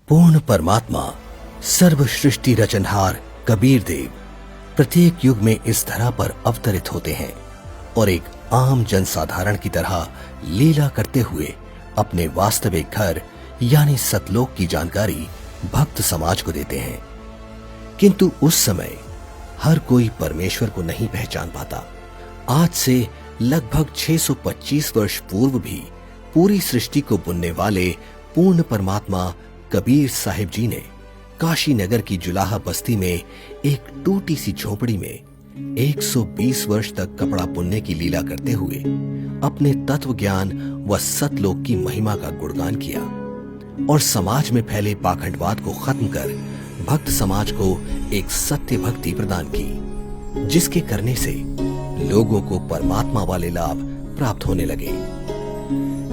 पूर्ण परमात्मा सर्व सृष्टि रचनहार कबीर देव प्रत्येक युग में इस धरा पर अवतरित होते हैं और एक आम जनसाधारण की तरह लीला करते हुए अपने वास्तविक घर यानी सतलोक की जानकारी भक्त समाज को देते हैं। किंतु उस समय हर कोई परमेश्वर को नहीं पहचान पाता। आज से लगभग 625 वर्ष पूर्व भी पूरी सृष्टि को बुनने वाले पूर्ण परमात्मा कबीर साहिब जी ने काशी नगर की जुलाहा बस्ती में एक टूटी सी झोपड़ी में 120 वर्ष तक कपड़ा बुनने की लीला करते हुए अपने तत्व ज्ञान व सतलोक की महिमा का गुणगान किया और समाज में फैले पाखंडवाद को खत्म कर भक्त समाज को एक सत्य भक्ति प्रदान की, जिसके करने से लोगों को परमात्मा वाले लाभ प्राप्त होने लगे,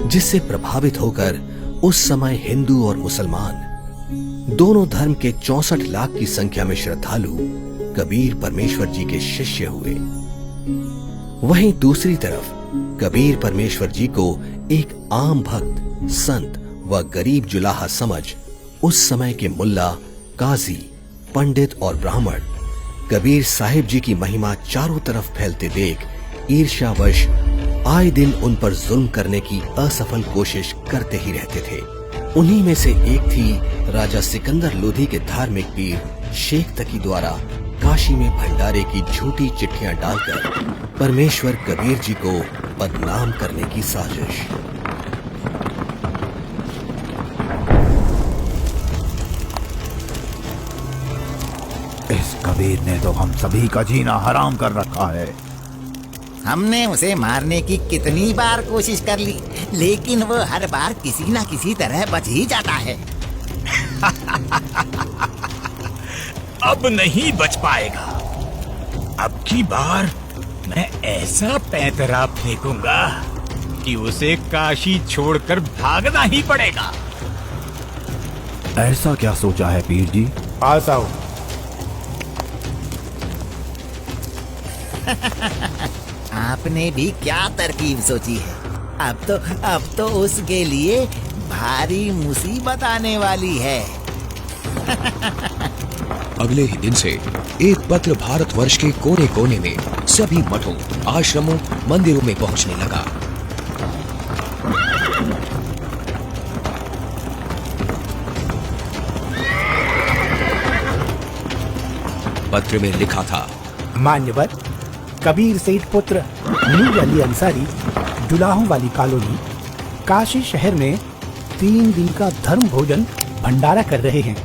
जिससे प्रभावित होकर उस समय हिंदू और मुसलमान दोनों धर्म के 64 लाख की संख्या में श्रद्धालु कबीर परमेश्वर जी के शिष्य हुए। वहीं दूसरी तरफ कबीर परमेश्वर जी को एक आम भक्त, संत व गरीब जुलाहा समझ उस समय के मुल्ला, काजी, पंडित और ब्राह्मण कबीर साहिब जी की महिमा चारों तरफ फैलते देख ईर्ष्यावश आए दिन उन पर जुल्म करने की असफल कोशिश करते ही रहते थे। उन्हीं में से एक थी राजा सिकंदर लोधी के धार्मिक पीर शेख तकी द्वारा काशी में भंडारे की झूठी चिट्ठियां डालकर परमेश्वर कबीर जी को बदनाम करने की साजिश। इस कबीर ने तो हम सभी का जीना हराम कर रखा है। हमने उसे मारने की कितनी बार कोशिश कर ली, लेकिन वो हर बार किसी न किसी तरह बच ही जाता है। अब नहीं बच पाएगा। अब की बार मैं ऐसा पैंतरा फेंकूंगा कि उसे काशी छोड़कर भागना ही पड़ेगा। ऐसा क्या सोचा है पीर जी? पास आओ। आपने भी क्या तरकीब सोची है? अब तो उसके लिए भारी मुसीबत आने वाली है। अगले ही दिन से एक पत्र भारतवर्ष के कोने कोने में सभी मठों, आश्रमों, मंदिरों में पहुंचने लगा। पत्र में लिखा था, मान्यवर कबीर सेठ पुत्र नूर अली अंसारी, जुलाहों वाली कॉलोनी, काशी शहर में 3 दिन का धर्म भोजन भंडारा कर रहे हैं,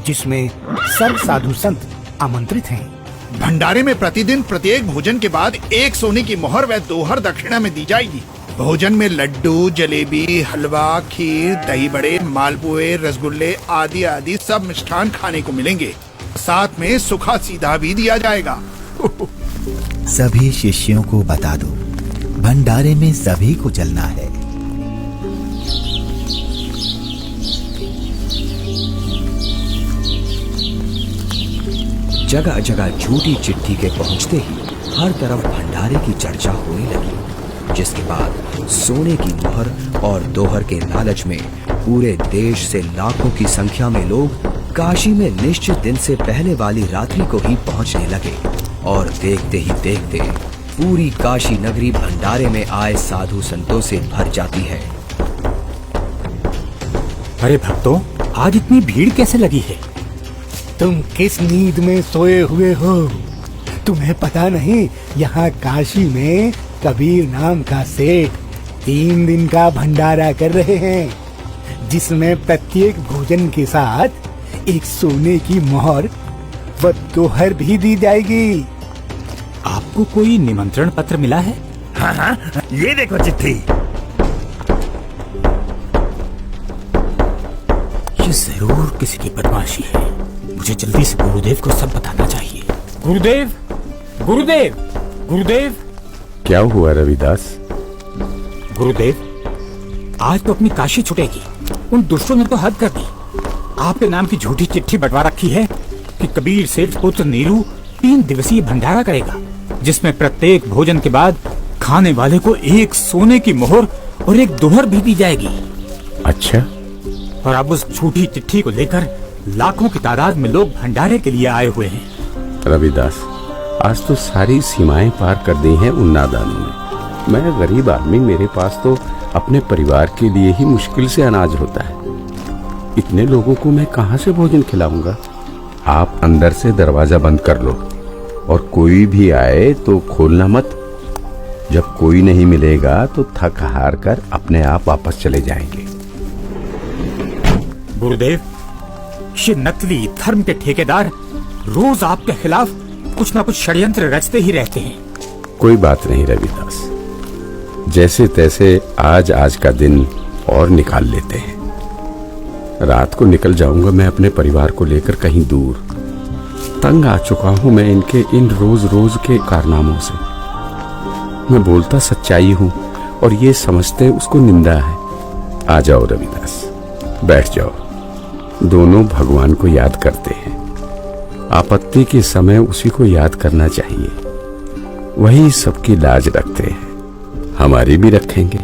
जिसमें सर्व साधु संत आमंत्रित हैं। भंडारे में प्रतिदिन प्रत्येक भोजन के बाद 1 सोने की मोहर व 2 हर दक्षिणा में दी जाएगी। भोजन में लड्डू, जलेबी, हलवा, खीर, दही बड़े, मालपुए, रसगुल्ले आदि आदि सब मिष्ठान खाने को मिलेंगे। साथ में सूखा सीधा भी दिया जाएगा। सभी शिष्यों को बता दो, भंडारे में सभी को चलना है। जगह जगह झूठी चिट्ठी के पहुंचते ही हर तरफ भंडारे की चर्चा होने लगी, जिसके बाद सोने की मुहर और दोहर के लालच में पूरे देश से लाखों की संख्या में लोग काशी में निश्चित दिन से पहले वाली रात्रि को ही पहुंचने लगे और देखते ही देखते पूरी काशी नगरी भंडारे में आए साधु संतों से भर जाती है। अरे भक्तों, आज इतनी भीड़ कैसे लगी है? तुम किस नींद में सोए हुए हो? तुम्हें पता नहीं यहाँ काशी में कबीर नाम का सेठ 3 दिन का भंडारा कर रहे हैं, जिसमें प्रत्येक भोजन के साथ एक सोने की मोहर व दोहर भी दी जाएगी। आपको कोई निमंत्रण पत्र मिला है? हाँ, ये देखो चिट्ठी। ये जरूर किसी की बदमाशी है। मुझे जल्दी से गुरुदेव को सब बताना चाहिए। गुरुदेव, गुरुदेव, गुरुदेव। क्या हुआ रविदास? गुरुदेव, आज तो अपनी काशी छुटेगी। उन दुष्टों ने तो हद कर दी। आपके नाम की झूठी चिट्ठी बंटवा रखी है कि कबीर सेठ पुत्र नीरू 3 दिवसीय भंडारा करेगा, जिसमें प्रत्येक भोजन के बाद खाने वाले को 1 सोने की मोहर और 1 दोहर भी दी जाएगी। अच्छा, और अब उस झूठी चिट्ठी को लेकर लाखों की तादाद में लोग भंडारे के लिए आए हुए हैं। रविदास, आज तो सारी सीमाएं पार कर दी हैं उन नादानों ने। मैं गरीब आदमी, मेरे पास तो अपने परिवार के लिए ही मुश्किल से अनाज होता है। इतने लोगों को मैं कहाँ से भोजन खिलाऊंगा? आप अंदर से दरवाजा बंद कर लो और कोई भी आए तो खोलना मत। जब कोई नहीं मिलेगा तो थक हार कर अपने आप वापस चले जाएंगे। गुरुदेव, ये नकली धर्म के ठेकेदार रोज आपके खिलाफ कुछ न कुछ षड्यंत्र रचते ही रहते हैं। कोई बात नहीं रविदास, जैसे तैसे आज का दिन और निकाल लेते हैं। रात को निकल जाऊंगा मैं अपने परिवार को लेकर कहीं दूर। तंग आ चुका हूं मैं इनके इन रोज रोज के कारनामों से। मैं बोलता सच्चाई हूं और ये समझते उसको निंदा है। आ जाओ रविदास, बैठ जाओ। दोनों भगवान को याद करते हैं। आपत्ति के समय उसी को याद करना चाहिए। वही सबकी लाज रखते हैं, हमारी भी रखेंगे।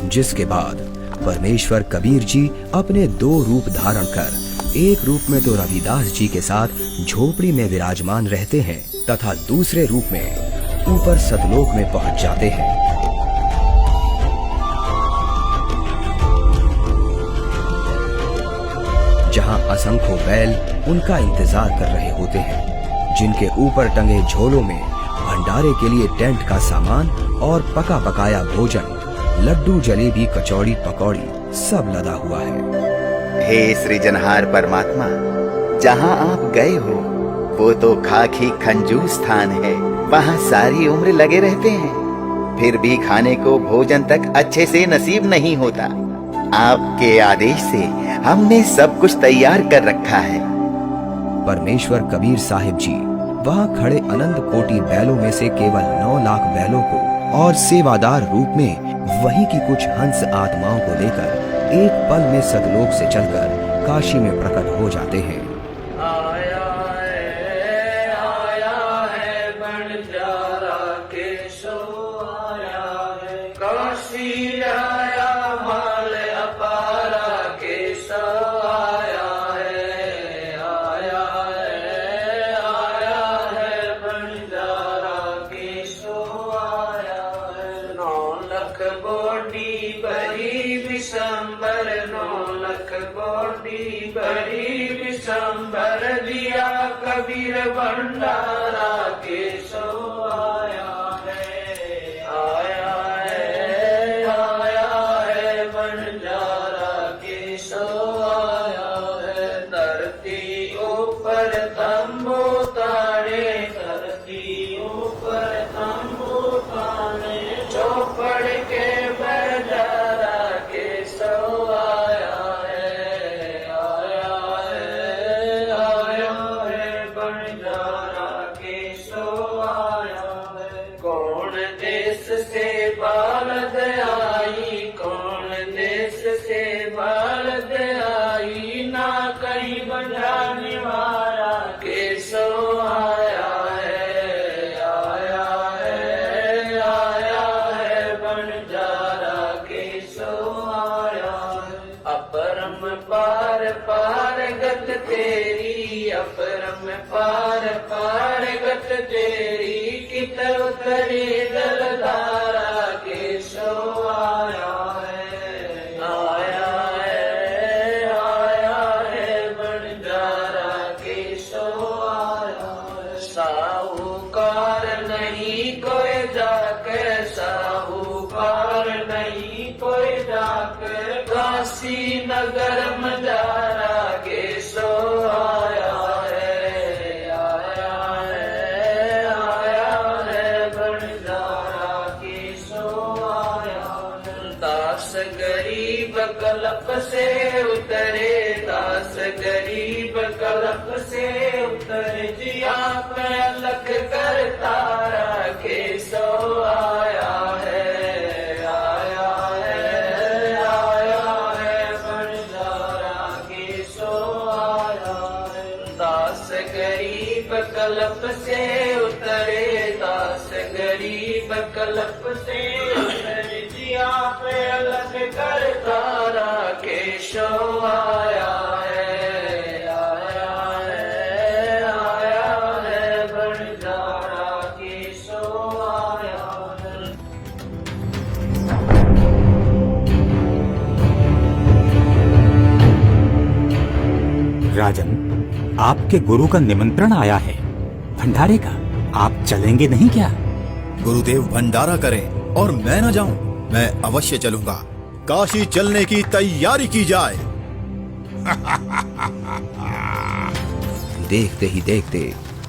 जिसके बाद परमेश्वर कबीर जी अपने 2 रूप धारण कर, एक रूप में तो रविदास जी के साथ झोपड़ी में विराजमान रहते हैं तथा दूसरे रूप में ऊपर सतलोक में पहुंच जाते हैं। जहां असंख्यों बैल उनका इंतजार कर रहे होते हैं, जिनके ऊपर टंगे झोलों में भंडारे के लिए टेंट का सामान और पका पकाया भोजन, लड्डू, जलेबी, कचौड़ी, पकौड़ी सब लदा हुआ है। हे सृजनहार परमात्मा, जहाँ आप गए हो वो तो खाकी खंजूर स्थान है। वहाँ सारी उम्र लगे रहते हैं, फिर भी खाने को भोजन तक अच्छे से नसीब नहीं होता। आपके आदेश से हमने सब कुछ तैयार कर रखा है। परमेश्वर कबीर साहिब जी वहाँ खड़े अनंत कोटि बैलों में से केवल 9 लाख बैलों को और सेवादार रूप में वहीं की कुछ हंस आत्माओं को लेकर एक पल में सतलोक से चलकर काशी में प्रकट हो जाते हैं। कबीर भंडारा के सो आया है, आया है, आया है भंडारा के सो आया है। धरती ऊपर तंबू तारे, धरती ऊपर तंबू तारे, चौपड़ के भंडारा के सो आया है, आया है, आया है भंडारा के सो आया है। कौन देश से बालद आई, कौन देश से बालद आई, ना कहीं बजाने वाला के सो आया है, आया है, आया है भंडारा के सो आया है। अपरम पार पार गत तेरी, अपरम पार पार गत तेरी, कित उतरे जलधारा के सो आया है, आया है, आया है भंडारा के सो आया है। साहूकार नहीं कोई जाके, साहूकार नहीं कोई जाके, काशी नगर मजारा के सो आया है, आया है, आया है भंडारा के सो आया है। दास गरीब कल्प से उतरे, दास गरीब कल्प से उतरे, जिया पे अलग कर तारा के सो आया है, आया है, आया है भंडारा के सो आया है। दास गरीब कल्प से उतरे, दास गरीब कल्प से उतरे, जिया पे अलग कर तारा के केशव आया है, आया है, आया है, भंडारा केशव आया है। राजन, आपके गुरु का निमंत्रण आया है भंडारे का, आप चलेंगे नहीं क्या? गुरुदेव भंडारा करें और मैं न जाऊं, मैं अवश्य चलूंगा। काशी चलने की तैयारी की जाए। देखते ही देखते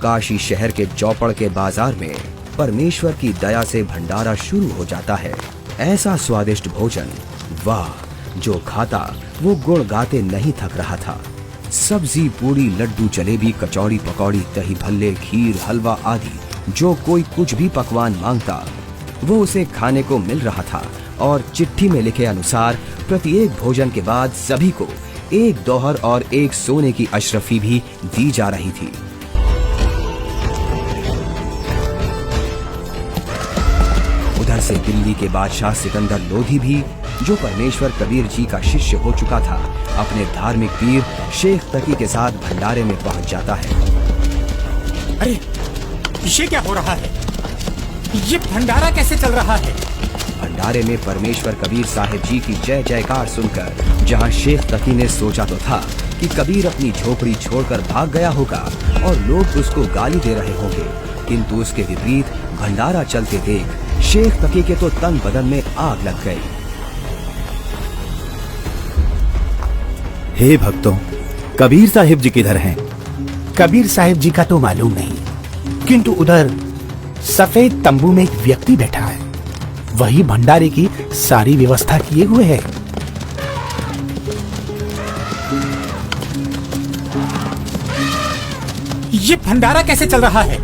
काशी शहर के चौपड़ के बाजार में परमेश्वर की दया से भंडारा शुरू हो जाता है। ऐसा स्वादिष्ट भोजन, वाह, जो खाता वो गुण गाते नहीं थक रहा था। सब्जी, पूरी, लड्डू, जलेबी, कचौड़ी, पकौड़ी, दही भल्ले, खीर, हलवा आदि जो कोई कुछ भी पकवान मांगता वो उसे खाने को मिल रहा था। और चिट्ठी में लिखे अनुसार प्रत्येक भोजन के बाद सभी को एक दोहर और एक सोने की अशरफी भी दी जा रही थी। उधर से दिल्ली के बादशाह सिकंदर लोधी भी, जो परमेश्वर कबीर जी का शिष्य हो चुका था, अपने धार्मिक पीर शेख तकी के साथ भंडारे में पहुंच जाता है। अरे, ये क्या हो रहा है? ये भंडारा कैसे चल रहा है? भंडारे में परमेश्वर कबीर साहिब जी की जय जयकार सुनकर जहां शेख तकी ने सोचा तो था कि कबीर अपनी झोपड़ी छोड़कर भाग गया होगा और लोग उसको गाली दे रहे होंगे, किंतु उसके विपरीत भंडारा चलते देख शेख तकी के तो तन बदन में आग लग गई। हे भक्तों, कबीर साहिब जी किधर हैं? कबीर साहिब जी का तो मालूम नहीं, किंतु उधर सफेद तंबू में एक व्यक्ति बैठा है, वही भंडारे की सारी व्यवस्था किए हुए है। ये भंडारा कैसे चल रहा है?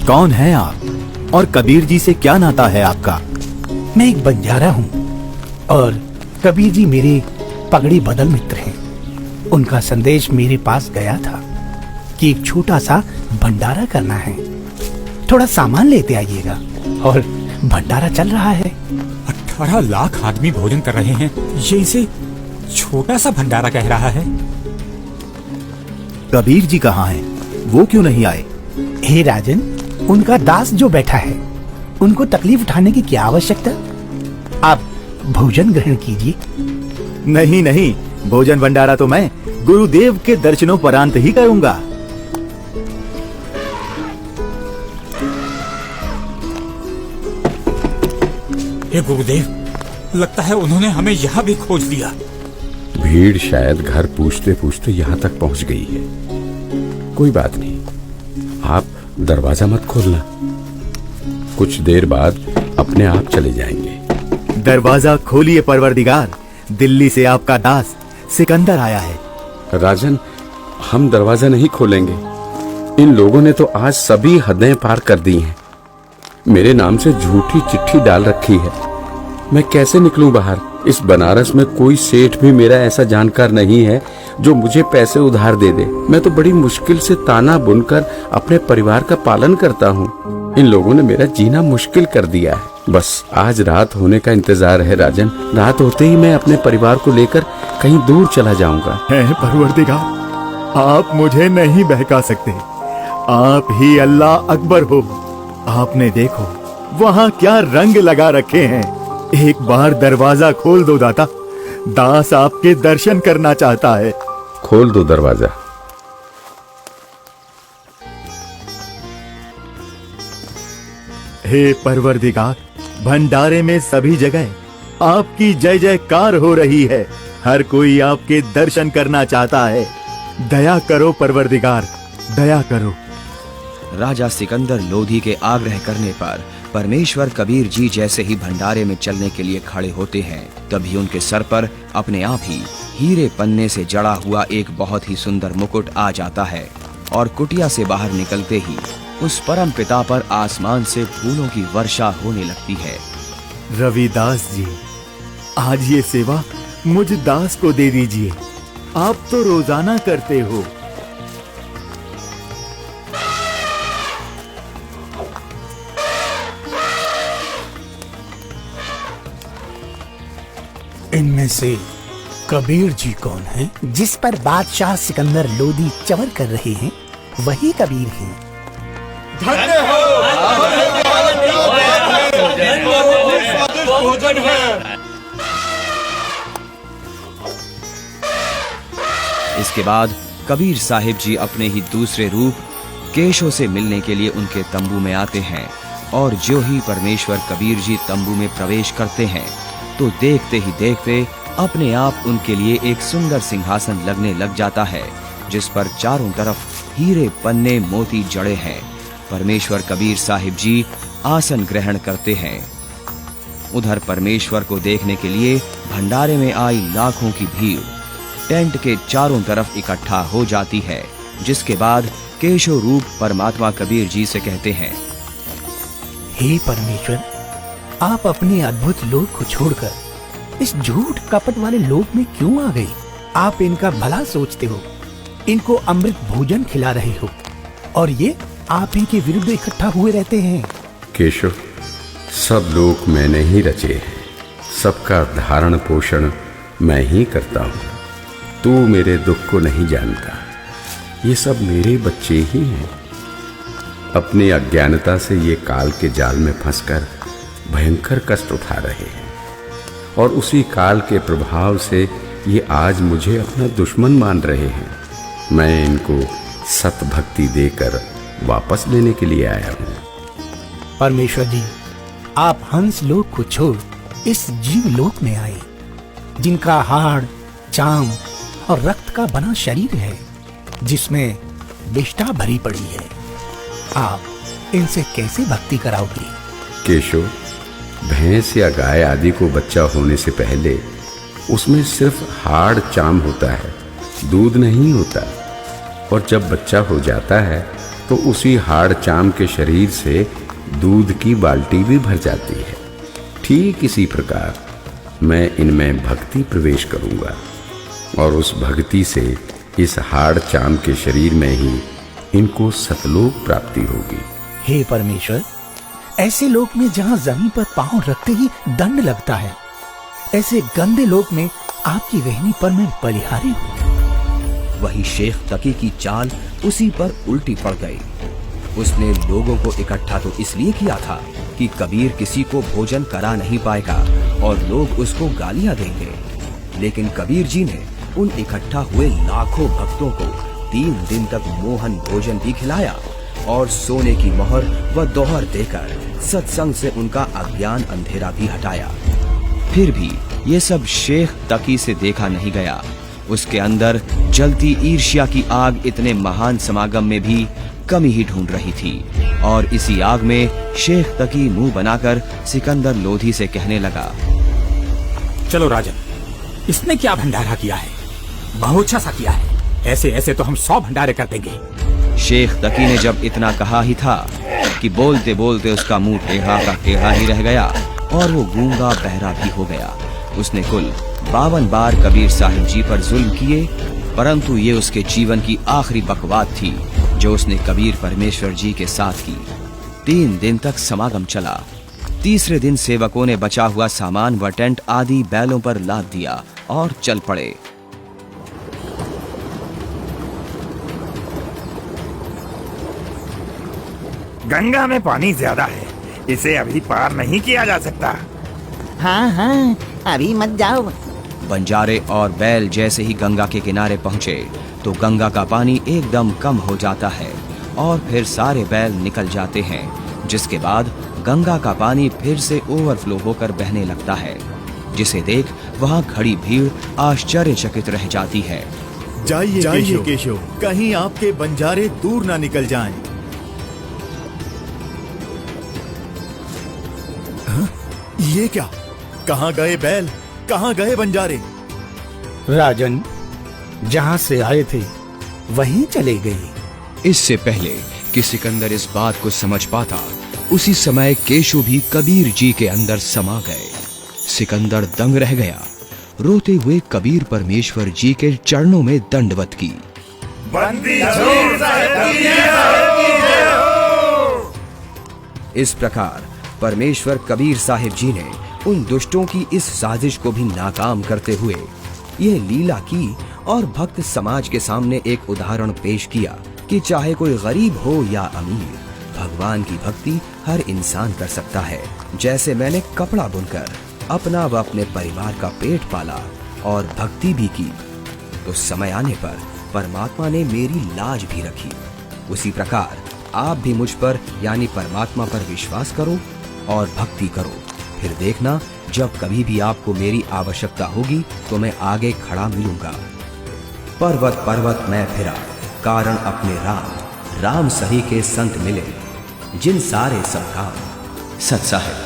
कौन है आप और कबीर जी से क्या नाता है आपका? मैं एक बंजारा हूँ और कबीर जी मेरे पगड़ी बदल मित्र हैं। उनका संदेश मेरे पास गया था कि एक छोटा सा भंडारा करना है, थोड़ा सामान लेते आइएगा। और भंडारा चल रहा है। 18 लाख आदमी भोजन कर रहे हैं, ये इसे छोटा सा भंडारा कह रहा है। कबीर जी कहाँ हैं? वो क्यों नहीं आए? हे राजन, उनका दास जो बैठा है, उनको तकलीफ उठाने की क्या आवश्यकता? आप भोजन ग्रहण कीजिए। नहीं नहीं, भोजन भंडारा तो मैं गुरुदेव के दर्शनोपरांत ही करूंगा। हे गुरुदेव, लगता है उन्होंने हमें यहाँ भी खोज लिया। भीड़ शायद घर पूछते पूछते यहाँ तक पहुँच गई है। कोई बात नहीं, आप दरवाजा मत खोलना, कुछ देर बाद अपने आप चले जाएंगे। दरवाजा खोलिए परवरदिगार, दिल्ली से आपका दास सिकंदर आया है। राजन, हम दरवाजा नहीं खोलेंगे। इन लोगों ने तो आज सभी हदें पार कर दी हैं। मेरे नाम से झूठी चिट्ठी डाल रखी है। मैं कैसे निकलूं बाहर? इस बनारस में कोई सेठ भी मेरा ऐसा जानकार नहीं है जो मुझे पैसे उधार दे दे। मैं तो बड़ी मुश्किल से ताना बुनकर अपने परिवार का पालन करता हूँ। इन लोगों ने मेरा जीना मुश्किल कर दिया है। बस आज रात होने का इंतजार है राजन। रात होते ही मैं अपने परिवार को लेकर कहीं दूर चला जाऊंगा। है परवरदिगार, आप मुझे नहीं बहका सकते। आप ही अल्लाह अकबर हो। आपने देखो वहाँ क्या रंग लगा रखे हैं। एक बार दरवाजा खोल दो दाता, दास आपके दर्शन करना चाहता है। खोल दो दरवाजा। हे परवरदिगार, भंडारे में सभी जगह आपकी जय जयकार हो रही है। हर कोई आपके दर्शन करना चाहता है। दया करो परवरदिगार, दया करो। राजा सिकंदर लोधी के आग्रह करने पर परमेश्वर कबीर जी जैसे ही भंडारे में चलने के लिए खड़े होते हैं, तभी उनके सर पर अपने आप ही हीरे पन्ने से जड़ा हुआ एक बहुत ही सुंदर मुकुट आ जाता है और कुटिया से बाहर निकलते ही उस परम पिता पर आसमान से फूलों की वर्षा होने लगती है। रविदास जी, आज ये सेवा मुझ दास को दे दीजिए। आप तो रोजाना करते हो। इनमें से कबीर जी कौन है? जिस पर बादशाह सिकंदर लोदी चवर कर रहे हैं वही कबीर हैं। इसके बाद कबीर साहिब जी अपने ही दूसरे रूप केशव से मिलने के लिए उनके तंबू में आते हैं और जो ही परमेश्वर कबीर जी तंबू में प्रवेश करते हैं तो देखते ही देखते अपने आप उनके लिए एक सुंदर सिंहासन लगने लग जाता है जिस पर चारों तरफ हीरे पन्ने मोती जड़े हैं। परमेश्वर कबीर साहिब जी आसन ग्रहण करते हैं। उधर परमेश्वर को देखने के लिए भंडारे में आई लाखों की भीड़ टेंट के चारों तरफ इकट्ठा हो जाती है, जिसके बाद केशव रूप परमात्मा कबीर जी से कहते हैं, हे परमेश्वर, आप अपने अद्भुत लोक को छोड़कर इस झूठ कपट वाले लोक में क्यों आ गए? आप इनका भला सोचते हो, इनको अमृत भोजन खिला रहे हो और ये आप ही के विरुद्ध इकट्ठा हुए रहते हैं। केशव, सब लोग मैंने ही रचे हैं, सबका धारण पोषण मैं ही करता हूँ। तू मेरे दुख को नहीं जानता, ये सब मेरे बच्चे ही हैं। अपनी अज्ञानता से ये काल के जाल में फंसकर भयंकर कष्ट उठा रहे हैं और उसी काल के प्रभाव से ये आज मुझे अपना दुश्मन मान रहे हैं। मैं इनको सत भक्ति देकर वापस लेने के लिए आया हूँ। परमेश्वर जी, आप हंस लोक को छोड़ इस जीव लोक में आए, जिनका हाड़, चाम और रक्त का बना शरीर है, जिसमें विष्ठा भरी पड़ी है। आप इनसे कैसे भक्ति कराओगे? केशव, भैंस या गाय आदि को बच्चा होने से पहले उसमें सिर्फ हाड़ चाम होता है, दूध नहीं होता। और जब बच्चा हो जाता है तो उसी हाड़ चाम के शरीर से दूध की बाल्टी भी भर जाती है। ठीक इसी प्रकार मैं इनमें भक्ति प्रवेश करूंगा और उस भक्ति से इस हाड़ चाम के शरीर में ही इनको सतलोक प्राप्ति होगी। हे परमेश्वर, ऐसे लोक में जहाँ जमीन पर पांव रखते ही दंड लगता है, ऐसे गंदे लोक में आपकी रहनी पर मैं बलिहारी हूँ। वही शेख तकी की चाल उसी पर उल्टी पड़ गई। उसने लोगों को इकट्ठा तो इसलिए किया था कि कबीर किसी को भोजन करा नहीं पाएगा और लोग उसको गालियां देंगे, लेकिन कबीर जी ने उन इकट्ठा हुए लाखों भक्तों को 3 दिन तक मोहन भोजन भी खिलाया और सोने की मोहर व दोहर देकर सत्संग से उनका अज्ञान अंधेरा भी हटाया। फिर भी ये सब शेख तकी से देखा नहीं गया। उसके अंदर जलती ईर्ष्या की आग इतने महान समागम में भी कमी ही ढूंढ रही थी और इसी आग में शेख तकी मुंह बनाकर सिकंदर लोधी से कहने लगा, चलो राजन, इसने क्या भंडारा किया है? बहुत अच्छा सा किया है। ऐसे ऐसे तो हम 100 भंडारे कर देंगे। शेख तकी ने जब इतना कहा ही था कि बोलते बोलते उसका मुंह टेढ़ा का टेढ़ा ही रह गया और वो गूंगा बहरा भी हो गया। उसने कुल 52 बार कबीर साहिब जी पर जुल्म किए, परंतु ये उसके जीवन की आखिरी बकवाद थी जो उसने कबीर परमेश्वर जी के साथ की। 3 दिन तक समागम चला। तीसरे दिन सेवकों ने बचा हुआ सामान व टेंट आदि बैलों पर लाद दिया और चल पड़े। गंगा में पानी ज्यादा है, इसे अभी पार नहीं किया जा सकता। हाँ हाँ, अभी मत जाओ। बंजारे और बैल जैसे ही गंगा के किनारे पहुंचे तो गंगा का पानी एकदम कम हो जाता है और फिर सारे बैल निकल जाते हैं, जिसके बाद गंगा का पानी फिर से ओवरफ्लो होकर बहने लगता है, जिसे देख वहां खड़ी भीड़ आश्चर्यचकित रह जाती है। जाइए केशव, कहीं आपके बंजारे दूर ना निकल जाएं। ये क्या? कहाँ गए बैल, कहाँ गए बंजारे? राजन, जहाँ से आए थे वहीं चले गए। इससे पहले कि सिकंदर इस बात को समझ पाता, उसी समय केशव भी कबीर जी के अंदर समा गए। सिकंदर दंग रह गया। रोते हुए कबीर परमेश्वर जी के चरणों में दंडवत की। इस प्रकार परमेश्वर कबीर साहिब जी ने उन दुष्टों की इस साजिश को भी नाकाम करते हुए यह लीला की और भक्त समाज के सामने एक उदाहरण पेश किया कि चाहे कोई गरीब हो या अमीर, भगवान की भक्ति हर इंसान कर सकता है। जैसे मैंने कपड़ा बुनकर अपना व अपने परिवार का पेट पाला और भक्ति भी की, तो समय आने पर परमात्मा ने मेरी लाज भी रखी। उसी प्रकार आप भी मुझ पर यानी परमात्मा पर विश्वास करो और भक्ति करो। फिर देखना, जब कभी भी आपको मेरी आवश्यकता होगी तो मैं आगे खड़ा मिलूंगा। पर्वत पर्वत मैं फिरा, कारण अपने राम, राम सही के संत मिले, जिन सारे सब काम सत्सा है।